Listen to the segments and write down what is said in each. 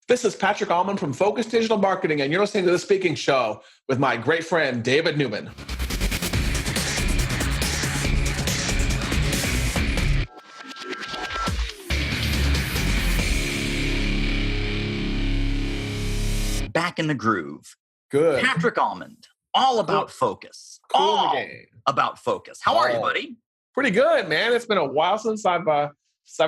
This is Patrick Almond from Focus Digital Marketing, and you're listening to The Speaking Show with my great friend, David Newman. Back in the groove. Good. Patrick Almond, all about focus. All about focus. How are you, buddy? Pretty good, man. It's been a while since I've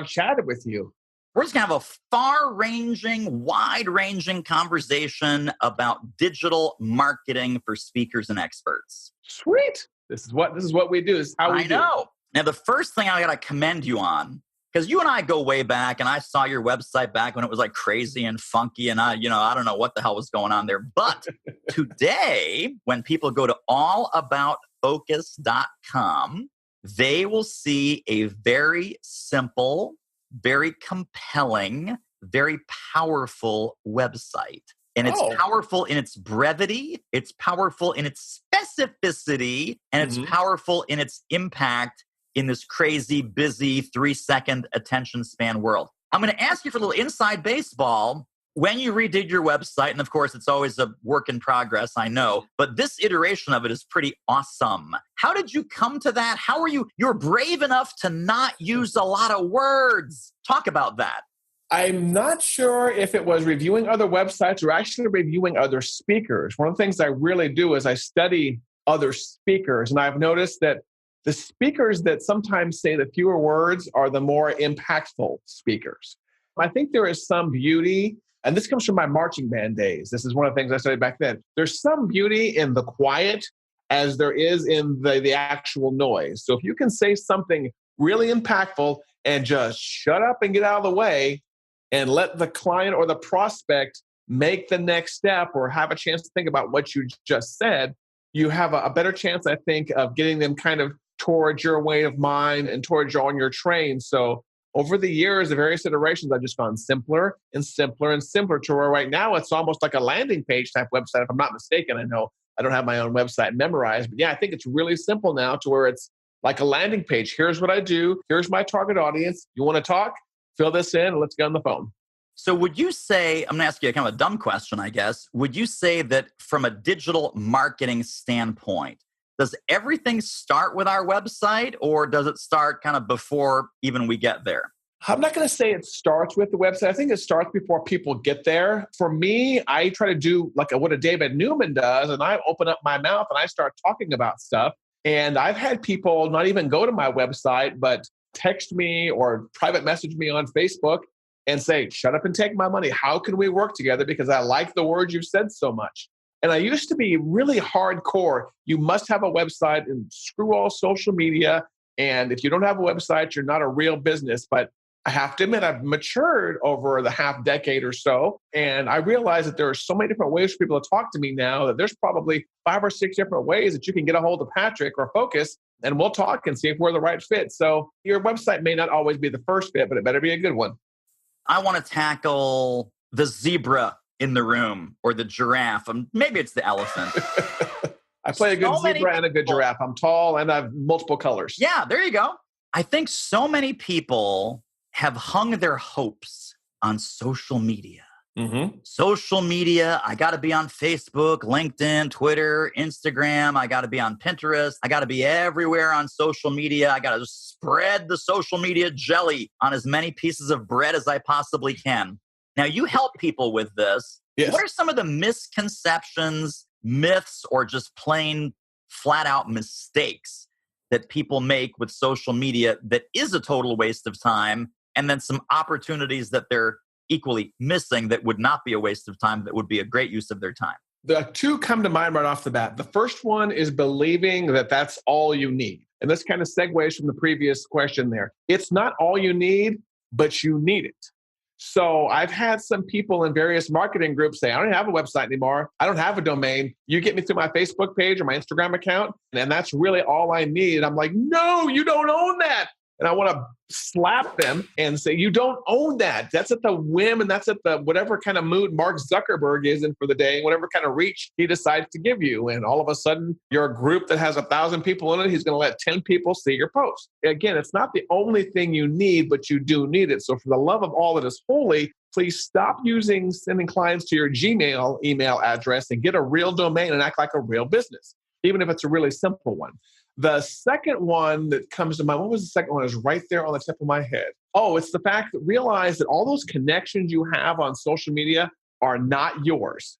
chatted with you. We're just going to have a far-ranging, wide-ranging conversation about digital marketing for speakers and experts. Sweet. This is what we do. This is how we do. I know. Now, the first thing I got to commend you on, because you and I go way back, and I saw your website back when it was like crazy and funky, and I don't know what the hell was going on there. But today, when people go to allaboutfocus.com, they will see a very simple, very compelling, very powerful website. And it's powerful in its brevity, it's powerful in its specificity, and it's powerful in its impact in this crazy, busy, 3-second attention span world. I'm going to ask you for a little inside baseball. When you redid your website, and of course, it's always a work in progress, I know, but this iteration of it is pretty awesome. How did you come to that? How are you're brave enough to not use a lot of words? Talk about that. I'm not sure if it was reviewing other websites or actually reviewing other speakers. One of the things I really do is I study other speakers, and I've noticed that the speakers that sometimes say the fewer words are the more impactful speakers. I think there is some beauty, and this comes from my marching band days. This is one of the things I studied back then. There's some beauty in the quiet as there is in the actual noise. So if you can say something really impactful and just shut up and get out of the way and let the client or the prospect make the next step or have a chance to think about what you just said, you have a better chance, I think, of getting them kind of towards your way of mind and towards you on your train. So over the years, the various iterations, I've just gone simpler and simpler and simpler to where right now it's almost like a landing page type website, if I'm not mistaken. I know I don't have my own website memorized, but yeah, I think it's really simple now to where it's like a landing page. Here's what I do. Here's my target audience. You want to talk? Fill this in and let's get on the phone. So would you say, I'm going to ask you a kind of a dumb question, I guess. Would you say that from a digital marketing standpoint, does everything start with our website or does it start kind of before even we get there? I'm not going to say it starts with the website. I think it starts before people get there. For me, I try to do like what a David Newman does, and I open up my mouth and I start talking about stuff. And I've had people not even go to my website, but text me or private message me on Facebook and say, shut up and take my money. How can we work together? Because I like the words you've said so much. And I used to be really hardcore. You must have a website and screw all social media. And if you don't have a website, you're not a real business. But I have to admit, I've matured over the half decade or so. And I realize that there are so many different ways for people to talk to me now that there's probably 5 or 6 different ways that you can get a hold of Patrick or Focus, and we'll talk and see if we're the right fit. So your website may not always be the first fit, but it better be a good one. I want to tackle the zebra in the room or the giraffe. Maybe it's the elephant. I play a good zebra and a good giraffe. I'm tall and I have multiple colors. Yeah, there you go. I think so many people have hung their hopes on social media. Social media, I got to be on Facebook, LinkedIn, Twitter, Instagram. I got to be on Pinterest. I got to be everywhere on social media. I got to spread the social media jelly on as many pieces of bread as I possibly can. Now, you help people with this. Yes. What are some of the misconceptions, myths, or just plain flat out mistakes that people make with social media that is a total waste of time, and then some opportunities that they're equally missing that would not be a waste of time, that would be a great use of their time? The two come to mind right off the bat. The first one is believing that that's all you need. And this kind of segues from the previous question there. It's not all you need, but you need it. So I've had some people in various marketing groups say, I don't have a website anymore. I don't have a domain. You get me through my Facebook page or my Instagram account, and that's really all I need. And I'm like, no, you don't own that. And I want to slap them and say, you don't own that. That's at the whim, and that's at the whatever kind of mood Mark Zuckerberg is in for the day, whatever kind of reach he decides to give you. And all of a sudden, you're a group that has 1,000 people in it. He's going to let 10 people see your post. Again, it's not the only thing you need, but you do need it. So for the love of all that is holy, please stop sending clients to your Gmail email address and get a real domain and act like a real business, even if it's a really simple one. The second one that comes to mind, what was the second one? Is right there on the tip of my head. Oh, it's the fact that realize that all those connections you have on social media are not yours.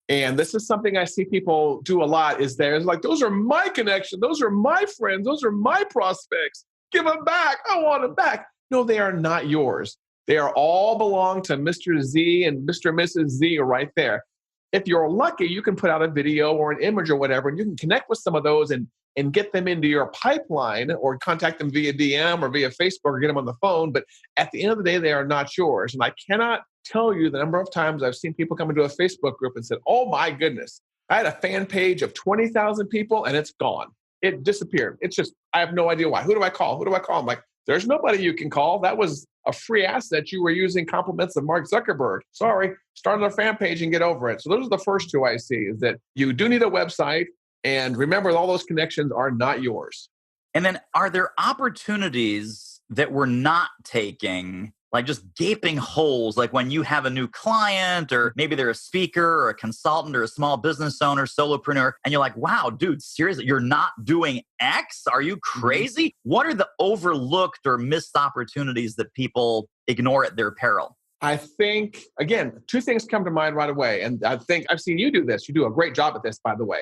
And this is something I see people do a lot is there's like, those are my connections. Those are my friends. Those are my prospects. Give them back. I want them back. No, they are not yours. They are all belong to Mr. Z and Mr. and Mrs. Z right there. If you're lucky, you can put out a video or an image or whatever, and you can connect with some of those and get them into your pipeline or contact them via DM or via Facebook or get them on the phone. But at the end of the day, they are not yours. And I cannot tell you the number of times I've seen people come into a Facebook group and said, oh my goodness, I had a fan page of 20,000 people and it's gone. It disappeared. It's just, I have no idea why. Who do I call? I'm like, there's nobody you can call. That was a free asset you were using compliments of Mark Zuckerberg. Sorry, start a fan page and get over it. So those are the first two I see, is that you do need a website, and remember all those connections are not yours. And then are there opportunities that we're not taking, like just gaping holes, like when you have a new client or maybe they're a speaker or a consultant or a small business owner, solopreneur, and you're like, wow, dude, seriously, you're not doing X? Are you crazy? What are the overlooked or missed opportunities that people ignore at their peril? I think, again, two things come to mind right away. And I think I've seen you do this. You do a great job at this, by the way,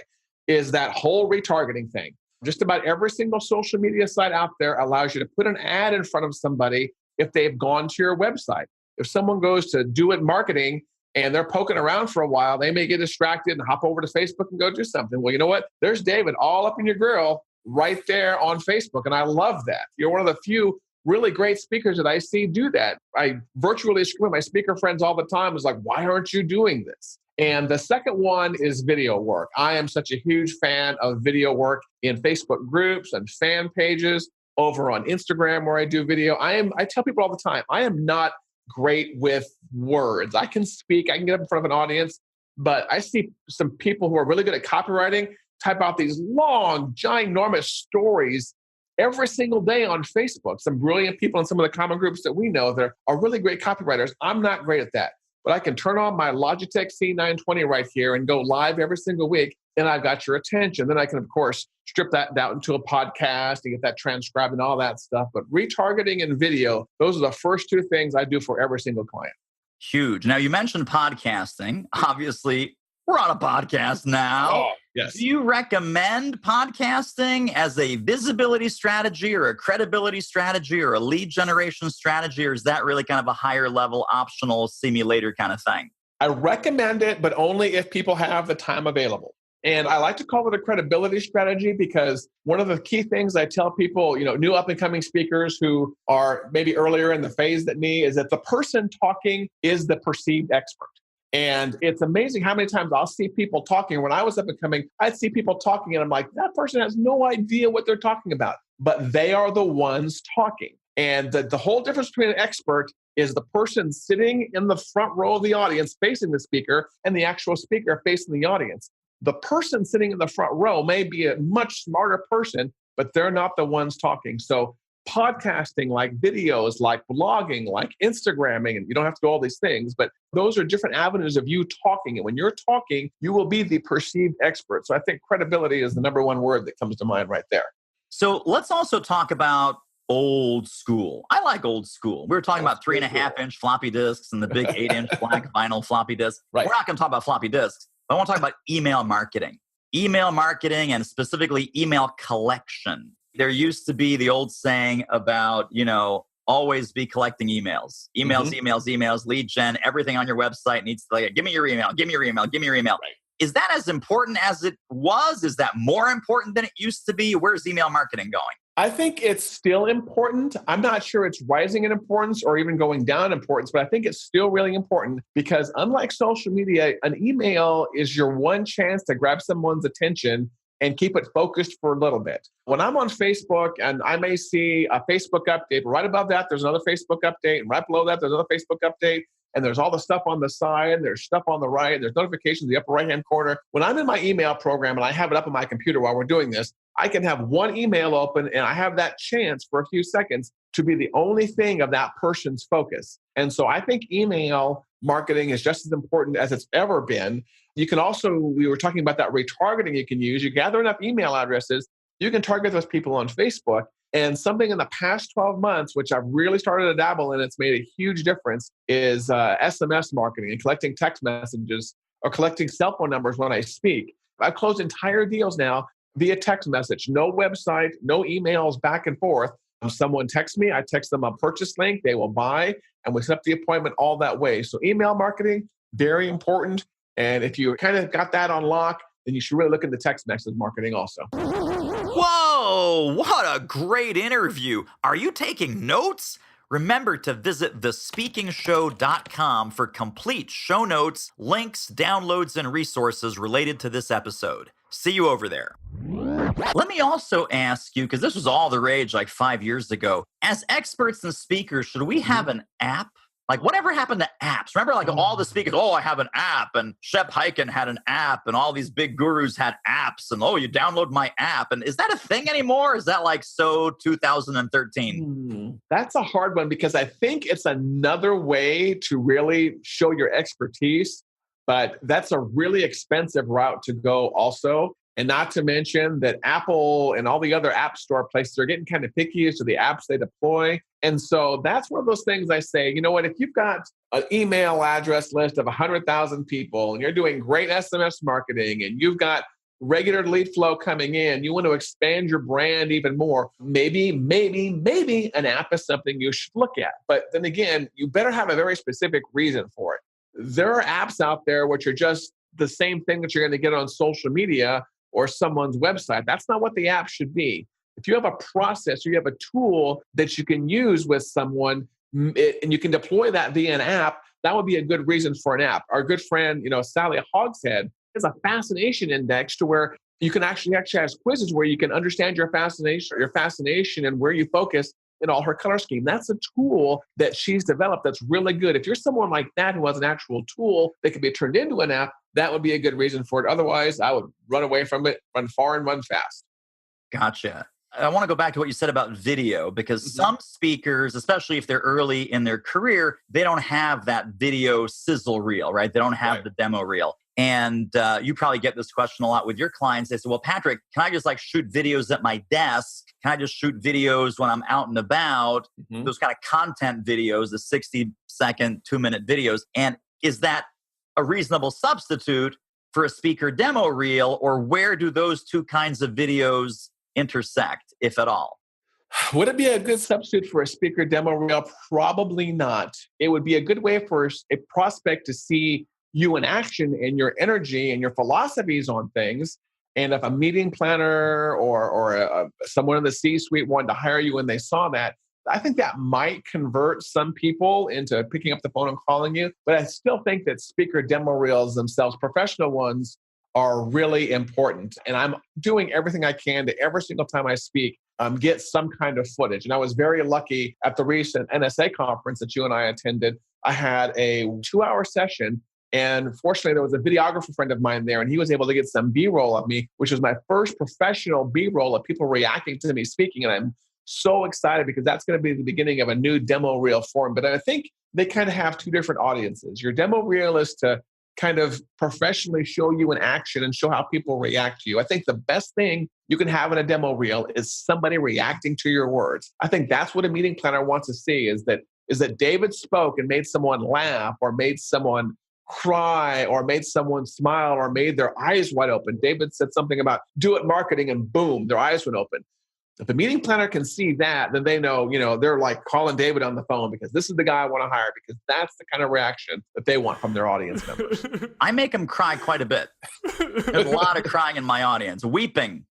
is that whole retargeting thing. Just about every single social media site out there allows you to put an ad in front of somebody if they've gone to your website. If someone goes to Do It Marketing and they're poking around for a while, they may get distracted and hop over to Facebook and go do something. Well, you know what? There's David all up in your grill right there on Facebook. And I love that. You're one of the few really great speakers that I see do that. I virtually scream at my speaker friends all the time. It's like, why aren't you doing this? And the second one is video work. I am such a huge fan of video work in Facebook groups and fan pages, over on Instagram where I do video. I tell people all the time, I am not great with words. I can speak, I can get up in front of an audience, but I see some people who are really good at copywriting type out these long, ginormous stories every single day on Facebook. Some brilliant people in some of the common groups that we know that are really great copywriters. I'm not great at that. But I can turn on my Logitech C920 right here and go live every single week, and I've got your attention. Then I can, of course, strip that out into a podcast and get that transcribed and all that stuff. But retargeting and video, those are the first two things I do for every single client. Huge. Now, you mentioned podcasting. Obviously, we're on a podcast now. Oh, yes. Do you recommend podcasting as a visibility strategy or a credibility strategy or a lead generation strategy, or is that really kind of a higher level optional see me later kind of thing? I recommend it, but only if people have the time available. And I like to call it a credibility strategy because one of the key things I tell people, new up and coming speakers who are maybe earlier in the phase than me, is that the person talking is the perceived expert. And it's amazing how many times I'll see people talking. When I was up and coming, I'd see people talking and I'm like, that person has no idea what they're talking about, but they are the ones talking. And the whole difference between an expert is the person sitting in the front row of the audience facing the speaker and the actual speaker facing the audience. The person sitting in the front row may be a much smarter person, but they're not the ones talking. So podcasting, like videos, like blogging, like Instagramming, and you don't have to do all these things, but those are different avenues of you talking. And when you're talking, you will be the perceived expert. So I think credibility is the number one word that comes to mind right there. So let's also talk about old school. I like old school. We were talking about 3.5-inch floppy disks and the big 8-inch black vinyl floppy disk. Right. We're not going to talk about floppy disks. I want to talk about email marketing. Email marketing, and specifically email collection. There used to be the old saying about, always be collecting emails. Emails, lead gen, everything on your website needs to give me your email. Right. Is that as important as it was? Is that more important than it used to be? Where's email marketing going? I think it's still important. I'm not sure it's rising in importance or even going down in importance, but I think it's still really important because unlike social media, an email is your one chance to grab someone's attention and keep it focused for a little bit. When I'm on Facebook and I may see a Facebook update, but right above that, there's another Facebook update. And right below that, there's another Facebook update. And there's all the stuff on the side. There's stuff on the right. There's notifications in the upper right-hand corner. When I'm in my email program and I have it up on my computer while we're doing this, I can have one email open and I have that chance for a few seconds to be the only thing of that person's focus. And so I think email marketing is just as important as it's ever been. You can also, we were talking about that retargeting you can use. You gather enough email addresses, you can target those people on Facebook. And something in the past 12 months, which I've really started to dabble in, it's made a huge difference, is SMS marketing and collecting text messages or collecting cell phone numbers when I speak. I've closed entire deals now via text message, no website, no emails back and forth. Someone texts me, I text them a purchase link, they will buy, and we set up the appointment all that way. So email marketing, very important. And if you kind of got that on lock, then you should really look into text message marketing also. Whoa, what a great interview. Are you taking notes? Remember to visit thespeakingshow.com for complete show notes, links, downloads, and resources related to this episode. See you over there. Let me also ask you, because this was all the rage like 5 years ago, as experts and speakers, should we have an app? Like, whatever happened to apps? Remember, like all the speakers, I have an app, and Shep Hyken had an app, and all these big gurus had apps, and you download my app. And is that a thing anymore? Is that like so 2013? That's a hard one because I think it's another way to really show your expertise, but that's a really expensive route to go also. And not to mention that Apple and all the other app store places are getting kind of picky as to the apps they deploy. And so that's one of those things I say, you know what, if you've got an email address list of 100,000 people and you're doing great SMS marketing and you've got regular lead flow coming in, you want to expand your brand even more, maybe an app is something you should look at. But then again, you better have a very specific reason for it. There are apps out there which are just the same thing that you're going to get on social media or someone's website. That's not what the app should be. If you have a process or you have a tool that you can use with someone and you can deploy that via an app, that would be a good reason for an app. Our good friend, Sally Hogshead, has a fascination index to where you can actually has quizzes where you can understand your fascination and where you focus in all her color scheme. That's a tool that she's developed that's really good. If you're someone like that who has an actual tool that can be turned into an app, that would be a good reason for it. Otherwise, I would run away from it, run far and run fast. Gotcha. I want to go back to what you said about video, because some speakers, especially if they're early in their career, they don't have that video sizzle reel, right? They don't have the demo reel. And you probably get this question a lot with your clients. They say, well, Patrick, can I just shoot videos at my desk? Can I just shoot videos when I'm out and about? Those kind of content videos, the 60-second, 2-minute videos. And is that a reasonable substitute for a speaker demo reel, or where do those two kinds of videos intersect, if at all? Would it be a good substitute for a speaker demo reel? Probably not. It would be a good way for a prospect to see you in action and your energy and your philosophies on things. And if a meeting planner or someone in the C-suite wanted to hire you and they saw that, I think that might convert some people into picking up the phone and calling you. But I still think that speaker demo reels themselves, professional ones, are really important. And I'm doing everything I can to every single time I speak, get some kind of footage. And I was very lucky at the recent NSA conference that you and I attended. I had a 2-hour session. And fortunately, there was a videographer friend of mine there, and he was able to get some B-roll of me, which was my first professional B-roll of people reacting to me speaking. And I'm so excited because that's going to be the beginning of a new demo reel form. But I think they kind of have two different audiences. Your demo reel is to kind of professionally show you in action and show how people react to you. I think the best thing you can have in a demo reel is somebody reacting to your words. I think that's what a meeting planner wants to see, is that David spoke and made someone laugh or made someone cry or made someone smile or made their eyes wide open. David said something about do it marketing and boom, their eyes went open. If the meeting planner can see that, then they know, they're like calling David on the phone because this is the guy I want to hire, because that's the kind of reaction that they want from their audience members. I make them cry quite a bit. There's a lot of crying in my audience, weeping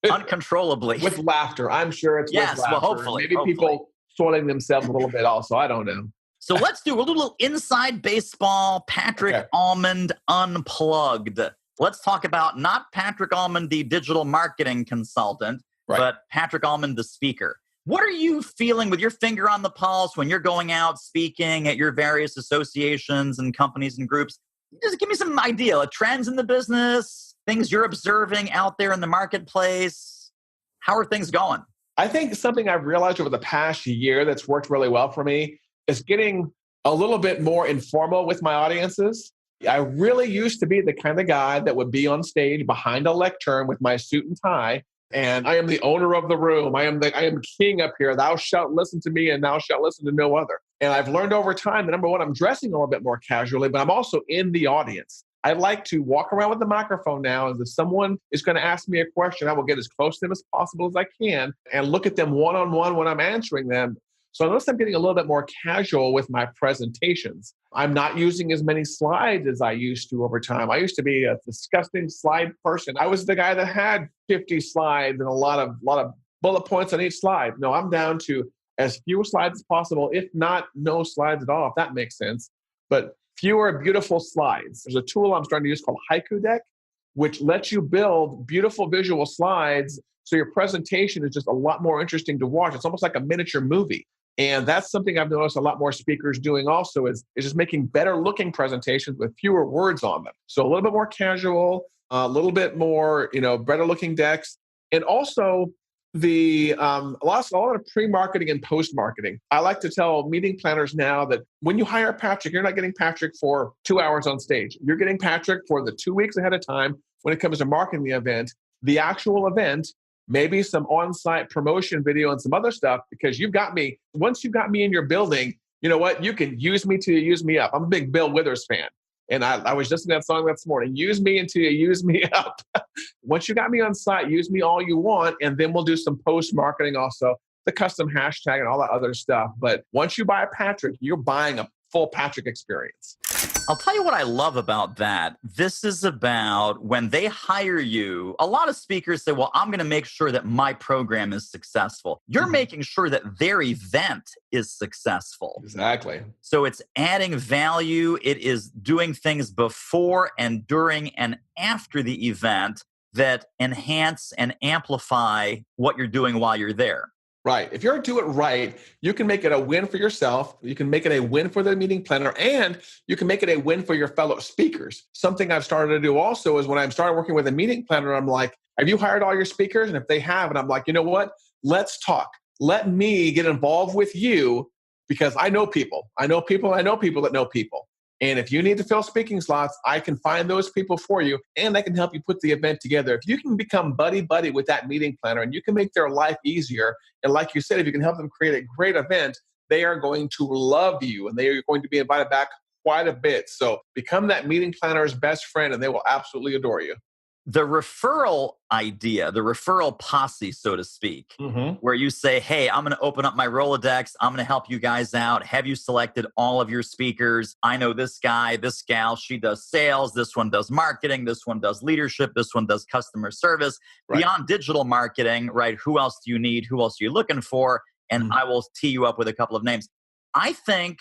uncontrollably. With laughter. I'm sure it's with laughter. Well, hopefully. Maybe people soiling themselves a little bit also. I don't know. So let's do a little inside baseball, Patrick Almond Unplugged. Let's talk about not Patrick Almond, the digital marketing consultant, but Patrick Almond, the speaker. What are you feeling with your finger on the pulse when you're going out speaking at your various associations and companies and groups? Just give me some idea, trends in the business, things you're observing out there in the marketplace. How are things going? I think something I've realized over the past year that's worked really well for me is getting a little bit more informal with my audiences. I really used to be the kind of guy that would be on stage behind a lectern with my suit and tie. And I am the owner of the room. I am king up here. Thou shalt listen to me and thou shalt listen to no other. And I've learned over time that number one, I'm dressing a little bit more casually, but I'm also in the audience. I like to walk around with the microphone now. And if someone is going to ask me a question, I will get as close to them as possible as I can and look at them one-on-one when I'm answering them. So I notice I'm getting a little bit more casual with my presentations. I'm not using as many slides as I used to over time. I used to be a disgusting slide person. I was the guy that had 50 slides and a lot of bullet points on each slide. No, I'm down to as few slides as possible, if not no slides at all, if that makes sense. But fewer beautiful slides. There's a tool I'm starting to use called Haiku Deck, which lets you build beautiful visual slides so your presentation is just a lot more interesting to watch. It's almost like a miniature movie. And that's something I've noticed a lot more speakers doing also is just making better looking presentations with fewer words on them. So a little bit more casual, a little bit more, better looking decks. And also a lot of pre-marketing and post-marketing. I like to tell meeting planners now that when you hire Patrick, you're not getting Patrick for 2 hours on stage. You're getting Patrick for the 2 weeks ahead of time when it comes to marketing the event, the actual event, maybe some on-site promotion video and some other stuff, because you've got me. Once you've got me in your building, you know what? You can use me till you use me up. I'm a big Bill Withers fan. And I was listening to that song this morning. Use me until you use me up. Once you got me on site, use me all you want. And then we'll do some post-marketing also, the custom hashtag and all that other stuff. But once you buy a Patrick, you're buying a full Patrick experience. I'll tell you what I love about that. This is about when they hire you, a lot of speakers say, well, I'm going to make sure that my program is successful. You're making sure that their event is successful. Exactly. So it's adding value. It is doing things before and during and after the event that enhance and amplify what you're doing while you're there. Right. If you're to do it right, you can make it a win for yourself. You can make it a win for the meeting planner, and you can make it a win for your fellow speakers. Something I've started to do also is when I started working with a meeting planner, I'm like, have you hired all your speakers? And if they have, and I'm like, you know what? Let's talk. Let me get involved with you because I know people. I know people that know people. And if you need to fill speaking slots, I can find those people for you, and I can help you put the event together. If you can become buddy-buddy with that meeting planner and you can make their life easier, and like you said, if you can help them create a great event, they are going to love you, and they are going to be invited back quite a bit. So become that meeting planner's best friend, and they will absolutely adore you. The referral idea, the referral posse, so to speak, where you say, hey, I'm going to open up my Rolodex. I'm going to help you guys out. Have you selected all of your speakers? I know this guy, this gal, she does sales. This one does marketing. This one does leadership. This one does customer service. Right. Beyond digital marketing, right? Who else do you need? Who else are you looking for? And I will tee you up with a couple of names. I think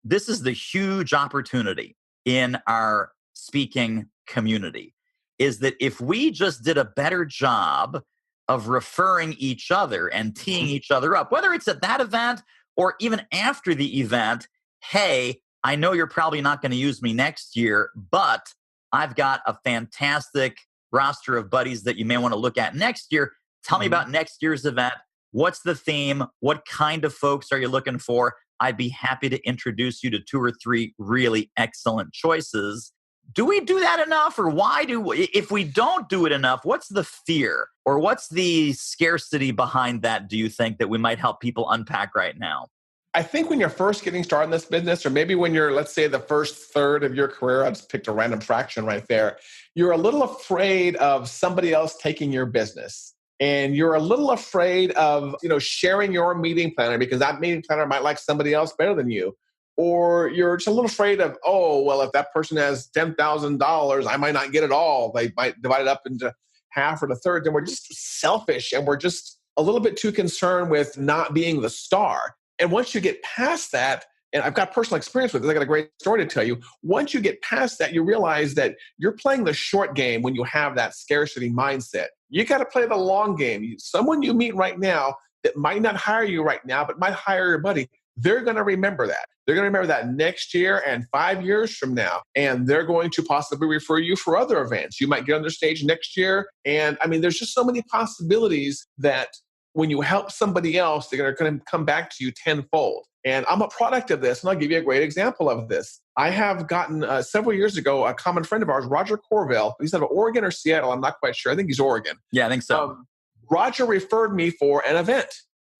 this is the huge opportunity in our speaking community. Is that if we just did a better job of referring each other and teeing each other up, whether it's at that event or even after the event, hey, I know you're probably not going to use me next year, but I've got a fantastic roster of buddies that you may want to look at next year. Tell me about next year's event. What's the theme? What kind of folks are you looking for? I'd be happy to introduce you to 2 or 3 really excellent choices. Do we do that enough, or if we don't do it enough, what's the fear or what's the scarcity behind that, do you think, that we might help people unpack right now? I think when you're first getting started in this business, or maybe when you're, let's say, the first third of your career, I just picked a random fraction right there, you're a little afraid of somebody else taking your business. And you're a little afraid of, sharing your meeting planner because that meeting planner might like somebody else better than you. Or you're just a little afraid of, if that person has $10,000, I might not get it all. They might divide it up into half or the third. Then we're just selfish, and we're just a little bit too concerned with not being the star. And once you get past that, and I've got personal experience with it, I got a great story to tell you. Once you get past that, you realize that you're playing the short game when you have that scarcity mindset. You got to play the long game. Someone you meet right now that might not hire you right now, but might hire your buddy, they're going to remember that. They're going to remember that next year and 5 years from now. And they're going to possibly refer you for other events. You might get on their stage next year. And there's just so many possibilities that when you help somebody else, they're going to come back to you tenfold. And I'm a product of this, and I'll give you a great example of this. I have gotten several years ago, a common friend of ours, Roger Corville. He's out of Oregon or Seattle. I'm not quite sure. I think he's Oregon. Yeah, I think so. Roger referred me for an event.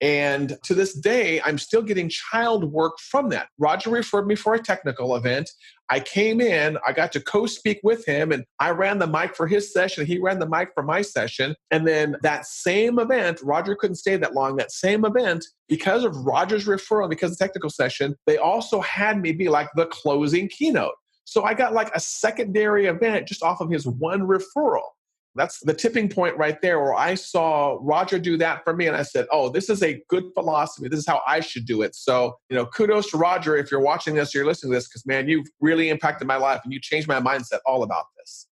And to this day, I'm still getting child work from that. Roger referred me for a technical event. I came in, I got to co-speak with him, and I ran the mic for his session. He ran the mic for my session. And then that same event, Roger couldn't stay that long. That same event, because of Roger's referral, because of the technical session, they also had me be like the closing keynote. So I got like a secondary event just off of his one referral. That's the tipping point right there, where I saw Roger do that for me. And I said, oh, this is a good philosophy. This is how I should do it. So, kudos to Roger if you're watching this or you're listening to this, because, man, you've really impacted my life and you changed my mindset all about this.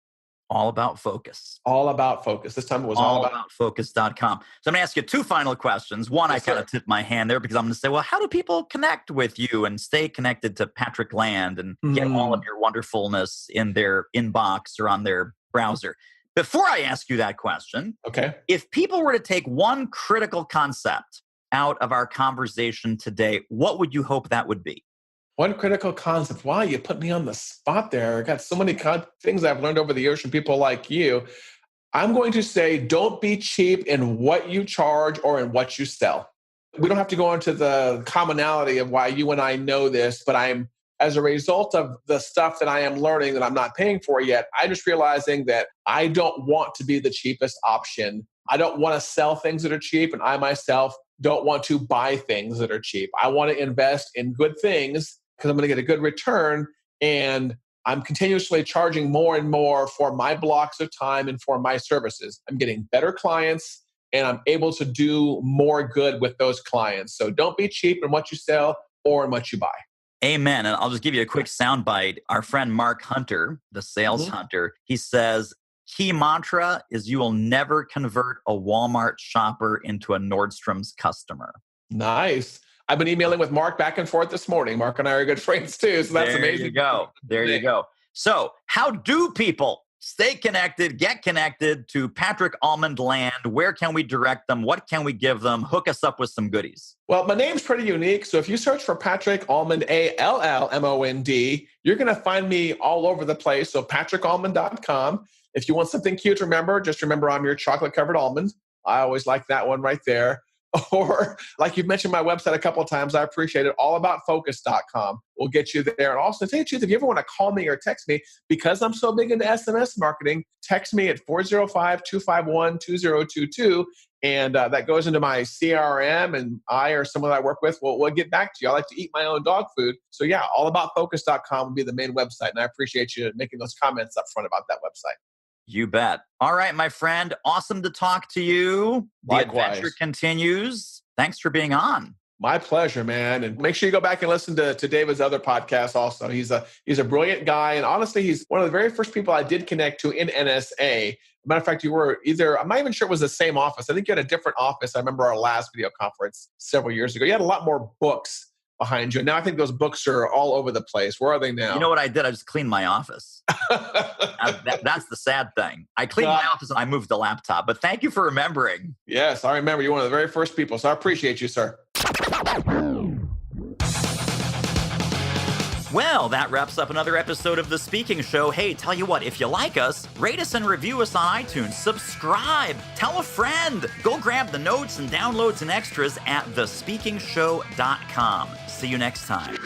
All about focus. All about focus. This time it was all about focus.com. So I'm going to ask you two final questions. One, yes, I kind of tipped my hand there because I'm going to say, well, how do people connect with you and stay connected to Patrick Land and get all of your wonderfulness in their inbox or on their browser? Before I ask you that question, okay, if people were to take one critical concept out of our conversation today, what would you hope that would be? One critical concept. Wow, you put me on the spot there. I got so many things I've learned over the years from people like you. I'm going to say, don't be cheap in what you charge or in what you sell. We don't have to go into the commonality of why you and I know this, but as a result of the stuff that I am learning that I'm not paying for yet, I'm just realizing that I don't want to be the cheapest option. I don't want to sell things that are cheap, and I myself don't want to buy things that are cheap. I want to invest in good things because I'm going to get a good return, and I'm continuously charging more and more for my blocks of time and for my services. I'm getting better clients, and I'm able to do more good with those clients. So don't be cheap in what you sell or in what you buy. Amen. And I'll just give you a quick soundbite. Our friend Mark Hunter, the sales hunter, he says, key mantra is you will never convert a Walmart shopper into a Nordstrom's customer. Nice. I've been emailing with Mark back and forth this morning. Mark and I are good friends too. So that's amazing. There you go. So how do people stay connected, get connected to Patrick Almond Land? Where can we direct them? What can we give them? Hook us up with some goodies. Well, my name's pretty unique. So if you search for Patrick Almond, ALLMOND, you're going to find me all over the place. So patrickalmond.com. If you want something cute to remember, just remember I'm your chocolate-covered almond. I always like that one right there. Or like you've mentioned my website a couple of times, I appreciate it. Allaboutfocus.com will get you there. And also, to tell you the truth, if you ever want to call me or text me, because I'm so big into SMS marketing, text me at 405-251-2022. And that goes into my CRM, and I or someone I work with will get back to you. I like to eat my own dog food. So yeah, allaboutfocus.com will be the main website. And I appreciate you making those comments up front about that website. You bet. All right, my friend. Awesome to talk to you. Likewise. The adventure continues. Thanks for being on. My pleasure, man. And make sure you go back and listen to David's other podcasts also. He's a brilliant guy. And honestly, he's one of the very first people I did connect to in NSA. Matter of fact, you were I'm not even sure it was the same office. I think you had a different office. I remember our last video conference several years ago. You had a lot more books behind you. And now I think those books are all over the place. Where are they now? You know what I did? I just cleaned my office. That's the sad thing. I cleaned my office and I moved the laptop. But thank you for remembering. Yes, I remember. You're one of the very first people. So I appreciate you, sir. Well, that wraps up another episode of The Speaking Show. Hey, tell you what, if you like us, rate us and review us on iTunes. Subscribe. Tell a friend. Go grab the notes and downloads and extras at thespeakingshow.com. See you next time.